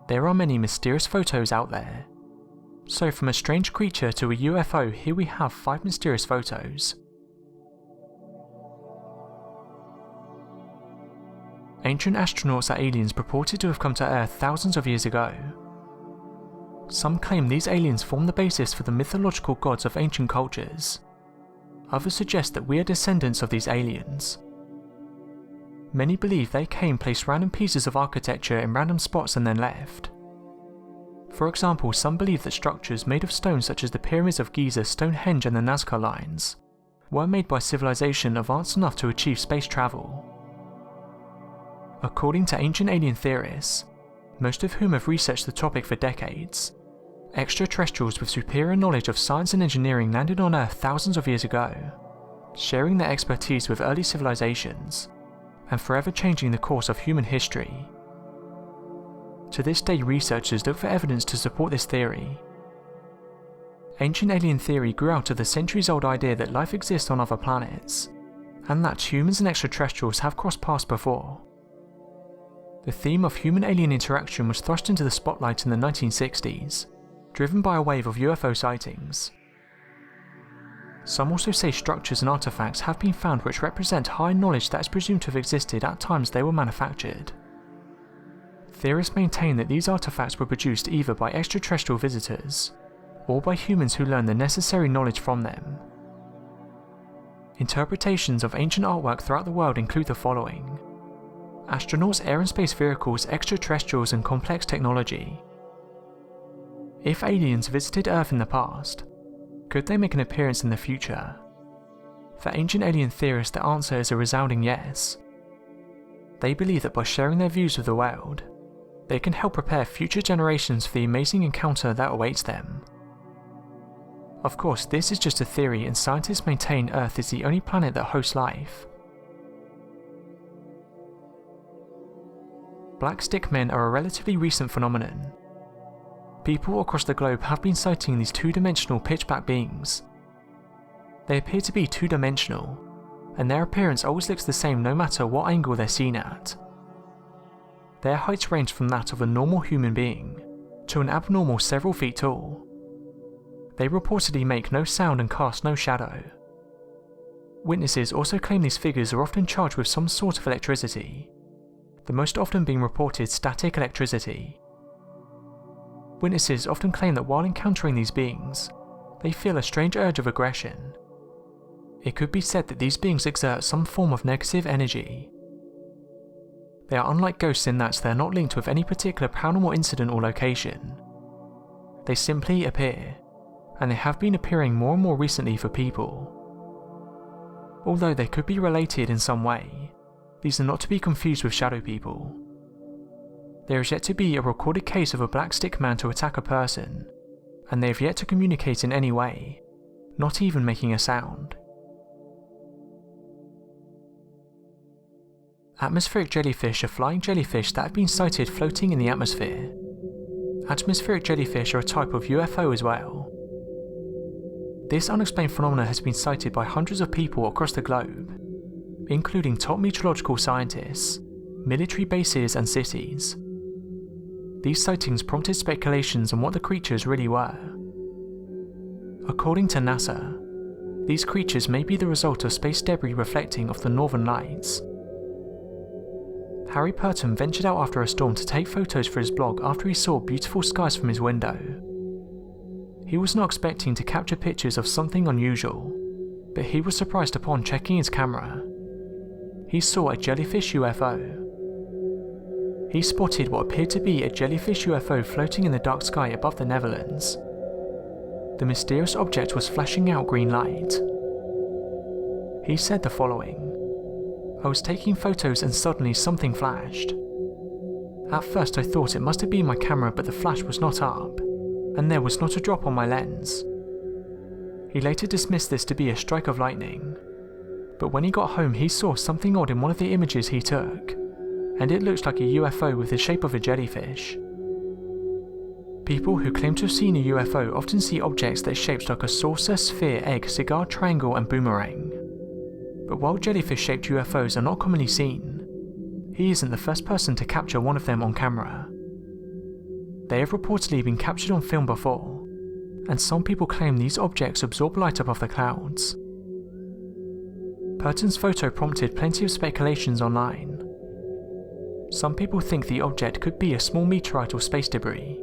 there are many mysterious photos out there. So from a strange creature to a UFO, here we have 5 mysterious photos. Ancient astronauts are aliens purported to have come to Earth thousands of years ago. Some claim these aliens form the basis for the mythological gods of ancient cultures. Others suggest that we are descendants of these aliens. Many believe they came, placed random pieces of architecture in random spots and then left. For example, some believe that structures made of stone such as the pyramids of Giza, Stonehenge and the Nazca lines were made by civilization advanced enough to achieve space travel. According to ancient alien theorists, most of whom have researched the topic for decades, extraterrestrials with superior knowledge of science and engineering landed on Earth thousands of years ago, sharing their expertise with early civilizations, and forever changing the course of human history. To this day, researchers look for evidence to support this theory. Ancient alien theory grew out of the centuries-old idea that life exists on other planets, and that humans and extraterrestrials have crossed paths before. The theme of human-alien interaction was thrust into the spotlight in the 1960s, driven by a wave of UFO sightings. Some also say structures and artifacts have been found which represent high knowledge that is presumed to have existed at times they were manufactured. Theorists maintain that these artifacts were produced either by extraterrestrial visitors, or by humans who learned the necessary knowledge from them. Interpretations of ancient artwork throughout the world include the following: astronauts, air and space vehicles, extraterrestrials and complex technology. If aliens visited Earth in the past, could they make an appearance in the future? For ancient alien theorists, the answer is a resounding yes. They believe that by sharing their views with the world, they can help prepare future generations for the amazing encounter that awaits them. Of course, this is just a theory, and scientists maintain Earth is the only planet that hosts life. Black stick men are a relatively recent phenomenon. People across the globe have been sighting these two-dimensional pitch-black beings. They appear to be two-dimensional, and their appearance always looks the same no matter what angle they're seen at. Their heights range from that of a normal human being to an abnormal several feet tall. They reportedly make no sound and cast no shadow. Witnesses also claim these figures are often charged with some sort of electricity, the most often being reported static electricity. Witnesses often claim that while encountering these beings, they feel a strange urge of aggression. It could be said that these beings exert some form of negative energy. They are unlike ghosts in that they are not linked with any particular paranormal incident or location. They simply appear, and they have been appearing more and more recently for people. Although they could be related in some way, these are not to be confused with shadow people. There is yet to be a recorded case of a black stick man to attack a person, and they have yet to communicate in any way, not even making a sound. Atmospheric jellyfish are flying jellyfish that have been sighted floating in the atmosphere. Atmospheric jellyfish are a type of UFO as well. This unexplained phenomenon has been sighted by hundreds of people across the globe, including top meteorological scientists, military bases and cities. These sightings prompted speculations on what the creatures really were. According to NASA, these creatures may be the result of space debris reflecting off the northern lights. Harry Purton ventured out after a storm to take photos for his blog after he saw beautiful skies from his window. He was not expecting to capture pictures of something unusual, but he was surprised upon checking his camera. He saw a jellyfish UFO. He spotted what appeared to be a jellyfish UFO floating in the dark sky above the Netherlands. The mysterious object was flashing out green light. He said the following: "I was taking photos and suddenly something flashed. At first I thought it must have been my camera, but the flash was not up, and there was not a drop on my lens." He later dismissed this to be a strike of lightning, but when he got home he saw something odd in one of the images he took, and it looked like a UFO with the shape of a jellyfish. People who claim to have seen a UFO often see objects that are shaped like a saucer, sphere, egg, cigar, triangle and boomerang. But while jellyfish-shaped UFOs are not commonly seen, he isn't the first person to capture one of them on camera. They have reportedly been captured on film before, and some people claim these objects absorb light above the clouds. Purton's photo prompted plenty of speculations online. Some people think the object could be a small meteorite or space debris,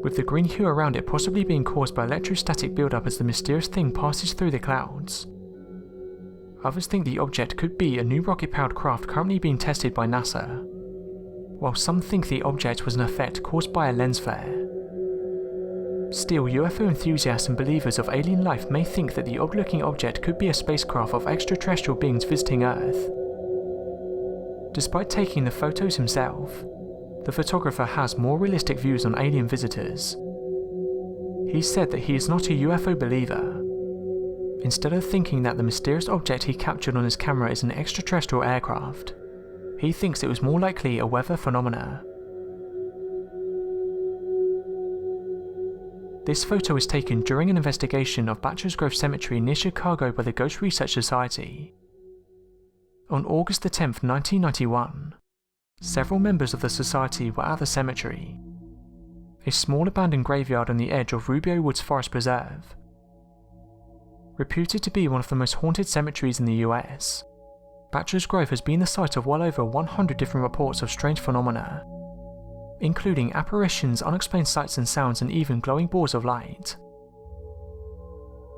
with the green hue around it possibly being caused by electrostatic buildup as the mysterious thing passes through the clouds. Others think the object could be a new rocket-powered craft currently being tested by NASA, while some think the object was an effect caused by a lens flare. Still, UFO enthusiasts and believers of alien life may think that the odd-looking object could be a spacecraft of extraterrestrial beings visiting Earth. Despite taking the photos himself, the photographer has more realistic views on alien visitors. He said that he is not a UFO believer. Instead of thinking that the mysterious object he captured on his camera is an extraterrestrial aircraft, he thinks it was more likely a weather phenomena. This photo was taken during an investigation of Bachelor's Grove Cemetery near Chicago by the Ghost Research Society. On August 10, 1991, several members of the society were at the cemetery, a small abandoned graveyard on the edge of Rubio Woods Forest Preserve. Reputed to be one of the most haunted cemeteries in the US, Bachelor's Grove has been the site of well over 100 different reports of strange phenomena, including apparitions, unexplained sights and sounds, and even glowing balls of light.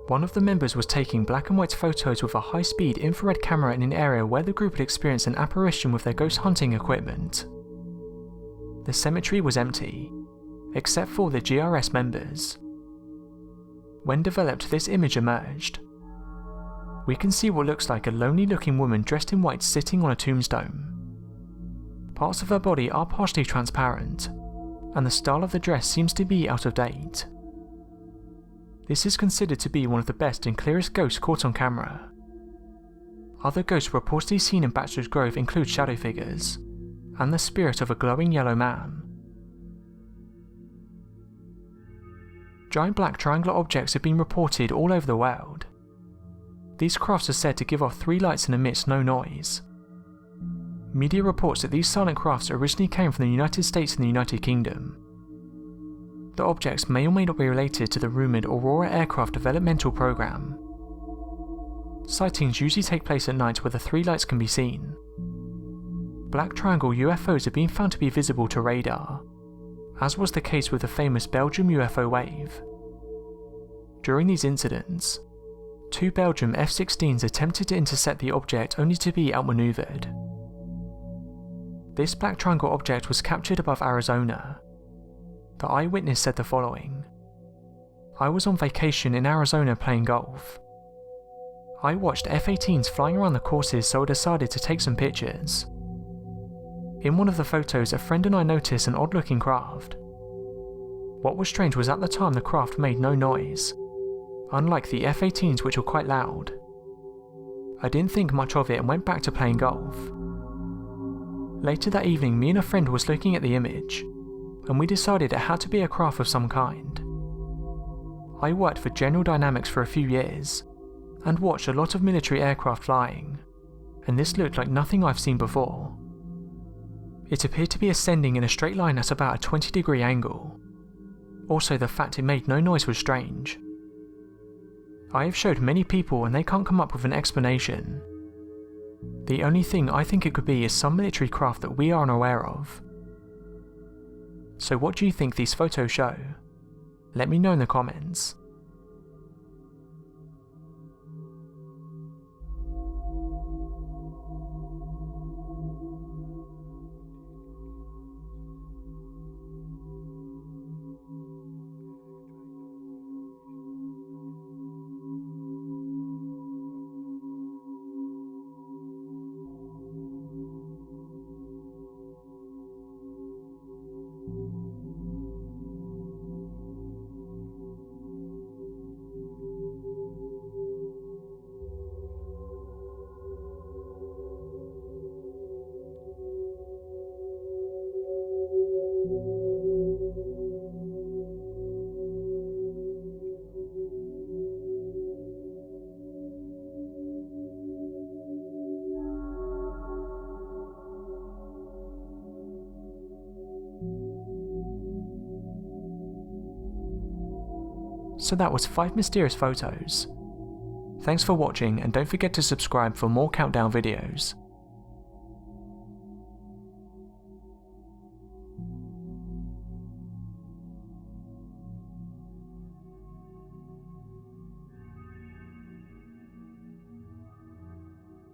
One of the members was taking black and white photos with a high-speed infrared camera in an area where the group had experienced an apparition with their ghost hunting equipment. The cemetery was empty, except for the GRS members. When developed, this image emerged. We can see what looks like a lonely-looking woman dressed in white sitting on a tombstone. Parts of her body are partially transparent, and the style of the dress seems to be out of date. This is considered to be one of the best and clearest ghosts caught on camera. Other ghosts reportedly seen in Bachelor's Grove include shadow figures, and the spirit of a glowing yellow man. Giant black triangular objects have been reported all over the world. These crafts are said to give off 3 lights and emit no noise. Media reports that these silent crafts originally came from the United States and the United Kingdom. The objects may or may not be related to the rumoured Aurora aircraft developmental program. Sightings usually take place at night where the 3 lights can be seen. Black triangle UFOs have been found to be visible to radar, as was the case with the famous Belgium UFO wave. During these incidents, 2 Belgium F-16s attempted to intercept the object only to be outmaneuvered. This black triangle object was captured above Arizona. The eyewitness said the following: "I was on vacation in Arizona playing golf. I watched F-18s flying around the courses, so I decided to take some pictures. In one of the photos, a friend and I noticed an odd-looking craft. What was strange was at the time the craft made no noise, unlike the F-18s which were quite loud. I didn't think much of it and went back to playing golf. Later that evening, me and a friend was looking at the image, and we decided it had to be a craft of some kind. I worked for General Dynamics for a few years, and watched a lot of military aircraft flying, and this looked like nothing I've seen before. It appeared to be ascending in a straight line at about a 20-degree angle. Also, the fact it made no noise was strange. I have showed many people and they can't come up with an explanation. The only thing I think it could be is some military craft that we are unaware of. So what do you think these photos show? Let me know in the comments. So that was 5 mysterious photos. Thanks for watching, and don't forget to subscribe for more countdown videos.